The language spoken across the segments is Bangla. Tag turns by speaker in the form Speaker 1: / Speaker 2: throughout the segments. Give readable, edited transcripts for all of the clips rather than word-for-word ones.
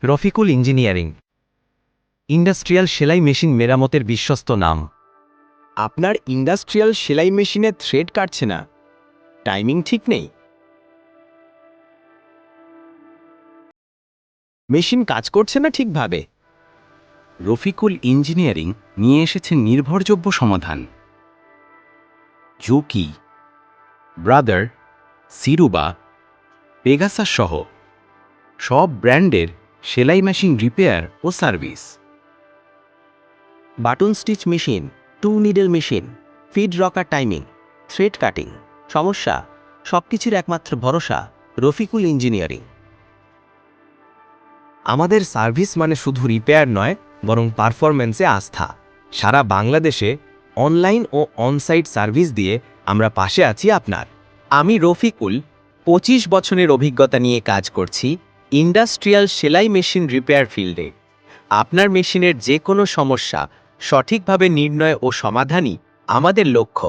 Speaker 1: রফিকুল ইঞ্জিনিয়ারিং, ইন্ডাস্ট্রিয়াল সেলাই মেশিন মেরামতের বিশ্বস্ত নাম।
Speaker 2: আপনার ইন্ডাস্ট্রিয়াল সেলাই মেশিনে থ্রেড কাটছে না, টাইমিং ঠিক নেই, মেশিন কাজ করছে না ঠিকভাবে।
Speaker 3: রফিকুল ইঞ্জিনিয়ারিং নিয়ে এসেছে নির্ভরযোগ্য সমাধান। জোকি, ব্রাদার, সিরুবা, পেগাসাস সহ সব ব্র্যান্ডের সেলাই মেশিন রিপেয়ার ও service.
Speaker 2: Button stitch machine, 2 needle machine, feed rocker timing, thread cutting, সমস্যা, সবকিছুর একমাত্র ভরসা রফিকুল ইঞ্জিনিয়ারিং।
Speaker 1: আমাদের সার্ভিস মানে শুধু রিপেয়ার নয়, বরং পারফরম্যান্সে আস্থা। সারা বাংলাদেশে অনলাইন ও অনসাইট সার্ভিস দিয়ে আমরা পাশে আছি আপনার।
Speaker 2: আমি রফিকুল, 25 বছরের অভিজ্ঞতা নিয়ে কাজ করছি ইন্ডাস্ট্রিয়াল সেলাই মেশিন রিপেয়ার ফিল্ডে। আপনার মেশিনের যে কোনো সমস্যা সঠিকভাবে নির্ণয় ও সমাধানই আমাদের লক্ষ্য।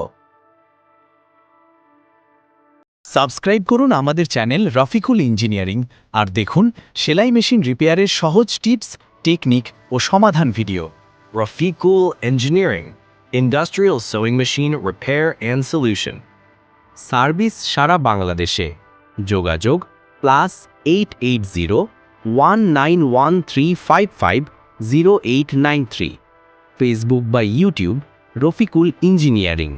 Speaker 4: সাবস্ক্রাইব করুন আমাদের চ্যানেল রফিকুল ইঞ্জিনিয়ারিং আর দেখুন সেলাই মেশিন রিপেয়ারের সহজ টিপস, টেকনিক ও সমাধান video.
Speaker 1: Rafiqul engineering, industrial sewing machine repair and solution. Service সারা বাংলাদেশে। যোগাযোগ +880 191355 0893। ফেসবুক বা ইউটিউব রফিকুল ইঞ্জিনিয়ারিং।